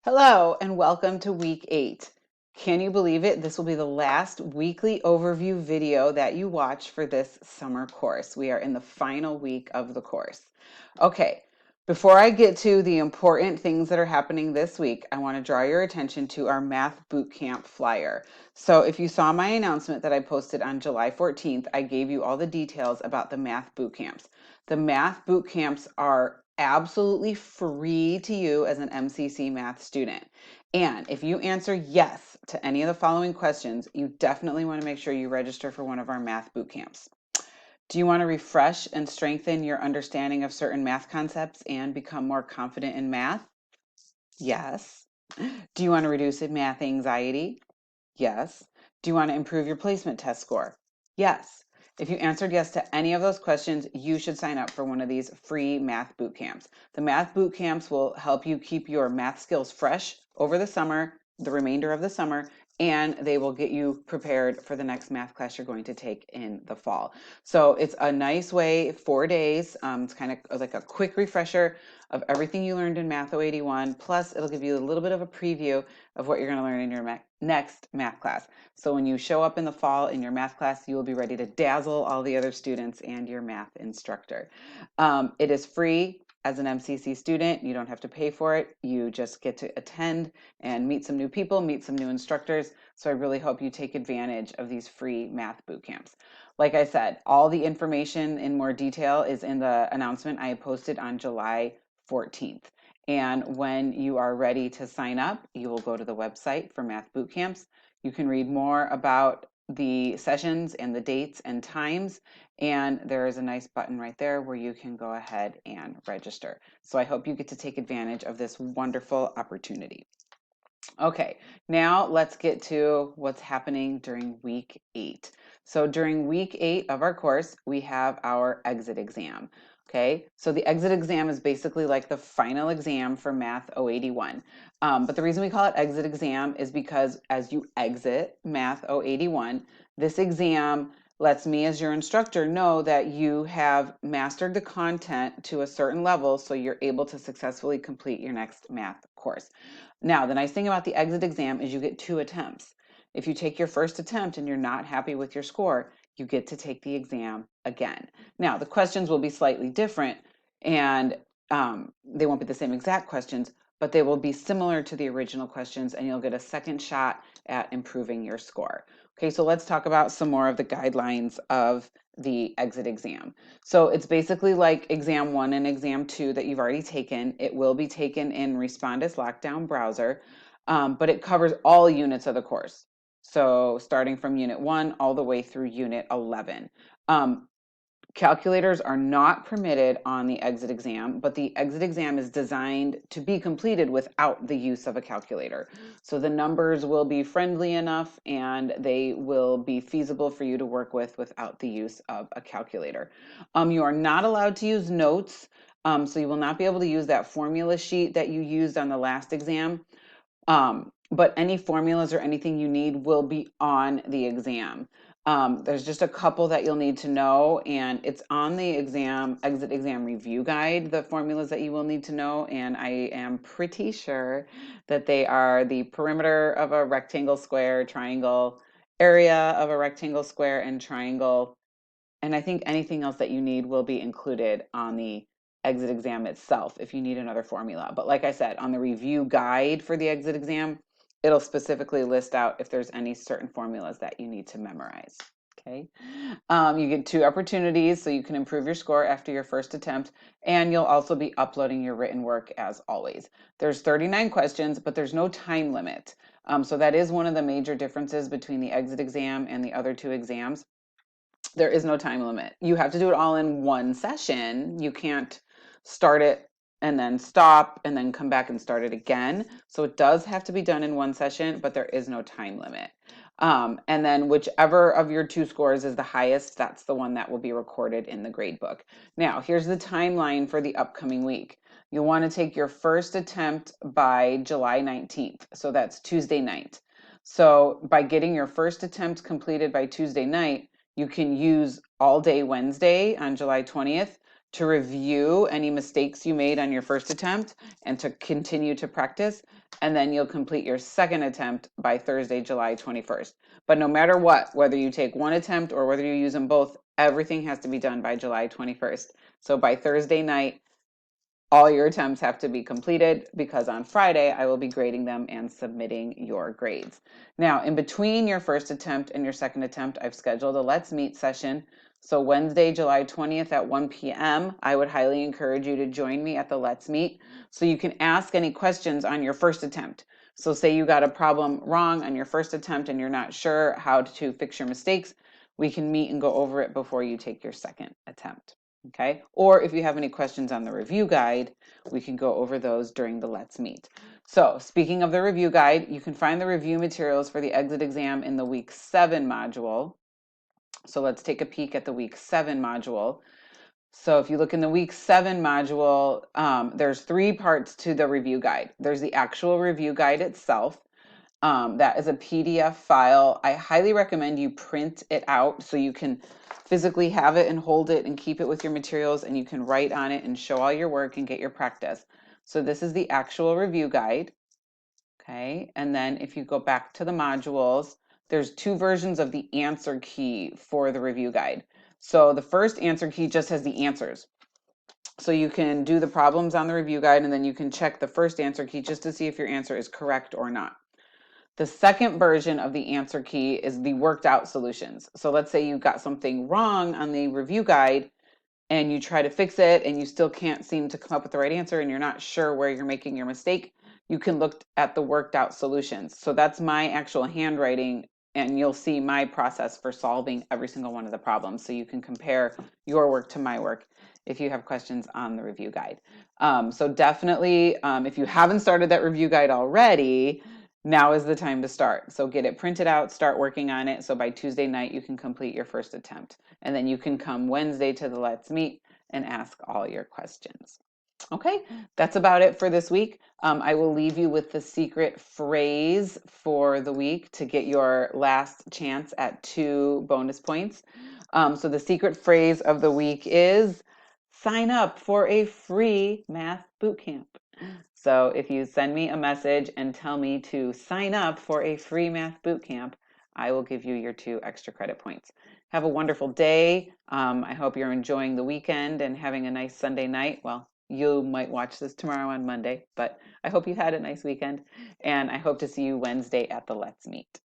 Hello and welcome to week 8. Can you believe it? This will be the last weekly overview video that you watch for this summer course. We are in the final week of the course. Okay, before I get to the important things that are happening this week, I want to draw your attention to our Math Bootcamp flyer. So if you saw my announcement that I posted on July 14th, I gave you all the details about the Math Bootcamps. The Math Bootcamps are absolutely free to you as an MCC math student. And if you answer yes to any of the following questions, you definitely want to make sure you register for one of our math boot camps. Do you want to refresh and strengthen your understanding of certain math concepts and become more confident in math? Yes. Do you want to reduce math anxiety? Yes. Do you want to improve your placement test score? Yes. If you answered yes to any of those questions, you should sign up for one of these free math boot camps. The math boot camps will help you keep your math skills fresh over the summer, the remainder of the summer, and they will get you prepared for the next math class you're going to take in the fall. So it's a nice way, 4 days. It's kind of like a quick refresher of everything you learned in MAT081. Plus, it'll give you a little bit of a preview of what you're going to learn in your next math class. So when you show up in the fall in your math class, you will be ready to dazzle all the other students and your math instructor. It is free as an MCC student. You don't have to pay for it. You just get to attend and meet some new people, meet some new instructors. So I really hope you take advantage of these free math boot camps. Like I said, all the information in more detail is in the announcement I posted on July 14th. And when you are ready to sign up, you will go to the website for Math Boot Camps. You can read more about the sessions and the dates and times. And there is a nice button right there where you can go ahead and register. So I hope you get to take advantage of this wonderful opportunity. Okay, now let's get to what's happening during week 8. So during week 8 of our course, we have our exit exam. Okay, so the exit exam is basically like the final exam for Math 081. But the reason we call it exit exam is because as you exit Math 081, this exam lets me as your instructor know that you have mastered the content to a certain level so you're able to successfully complete your next math course. Now, the nice thing about the exit exam is you get 2 attempts. If you take your first attempt and you're not happy with your score, you get to take the exam again. Now, the questions will be slightly different and they won't be the same exact questions, but they will be similar to the original questions and you'll get a second shot at improving your score. Okay, so let's talk about some more of the guidelines of the exit exam. So it's basically like exam 1 and exam 2 that you've already taken. It will be taken in Respondus Lockdown browser, but it covers all units of the course. So starting from unit 1 all the way through unit 11. Calculators are not permitted on the exit exam, but the exit exam is designed to be completed without the use of a calculator. So the numbers will be friendly enough and they will be feasible for you to work with without the use of a calculator. You are not allowed to use notes, so you will not be able to use that formula sheet that you used on the last exam. But any formulas or anything you need will be on the exam. There's just a couple that you'll need to know, and it's on the exit exam review guide, the formulas that you will need to know, and I am pretty sure that they are the perimeter of a rectangle, square, triangle, area of a rectangle, square, and triangle. And I think anything else that you need will be included on the exit exam itself if you need another formula. But like I said, on the review guide for the exit exam, it'll specifically list out if there's any certain formulas that you need to memorize. Okay. You get 2 opportunities so you can improve your score after your first attempt, and you'll also be uploading your written work as always. There's 39 questions, but there's no time limit. So that is one of the major differences between the exit exam and the other 2 exams. There is no time limit. You have to do it all in one session. You can't start it and then stop and then come back and start it again. So it does have to be done in one session, but there is no time limit. And then whichever of your 2 scores is the highest, that's the one that will be recorded in the grade book. Now, here's the timeline for the upcoming week. You'll want to take your first attempt by July 19th. So that's Tuesday night. So by getting your first attempt completed by Tuesday night, you can use all day Wednesday on July 20th to review any mistakes you made on your first attempt and to continue to practice. And then you'll complete your second attempt by Thursday, July 21st. But no matter what, whether you take one attempt or whether you use them both, everything has to be done by July 21st. So by Thursday night, all your attempts have to be completed, because on Friday I will be grading them and submitting your grades. Now, in between your first attempt and your second attempt, I've scheduled a Let's Meet session. So Wednesday, July 20th at 1 p.m., I would highly encourage you to join me at the Let's Meet so you can ask any questions on your first attempt. So say you got a problem wrong on your first attempt and you're not sure how to fix your mistakes, we can meet and go over it before you take your second attempt. Okay, or if you have any questions on the review guide, we can go over those during the Let's Meet. So speaking of the review guide, you can find the review materials for the exit exam in the week 7 module. So let's take a peek at the week 7 module. So if you look in the week 7 module, there's 3 parts to the review guide. There's the actual review guide itself. That is a PDF file. I highly recommend you print it out so you can physically have it and hold it and keep it with your materials, and you can write on it and show all your work and get your practice. So this is the actual review guide. Okay, and then if you go back to the modules, there's 2 versions of the answer key for the review guide. So the first answer key just has the answers. So you can do the problems on the review guide, and then you can check the first answer key just to see if your answer is correct or not. The second version of the answer key is the worked out solutions. So let's say you got something wrong on the review guide and you try to fix it and you still can't seem to come up with the right answer and you're not sure where you're making your mistake. You can look at the worked out solutions. So that's my actual handwriting, and you'll see my process for solving every single one of the problems. So you can compare your work to my work if you have questions on the review guide. So definitely, if you haven't started that review guide already, now is the time to start. So get it printed out, start working on it. So by Tuesday night, you can complete your first attempt. And then you can come Wednesday to the Let's Meet and ask all your questions. Okay, that's about it for this week. I will leave you with the secret phrase for the week to get your last chance at 2 bonus points. So the secret phrase of the week is sign up for a free math bootcamp. So if you send me a message and tell me to sign up for a free math bootcamp, I will give you your 2 extra credit points. Have a wonderful day. I hope you're enjoying the weekend and having a nice Sunday night. Well, you might watch this tomorrow on Monday, but I hope you had a nice weekend, and I hope to see you Wednesday at the Let's Meet.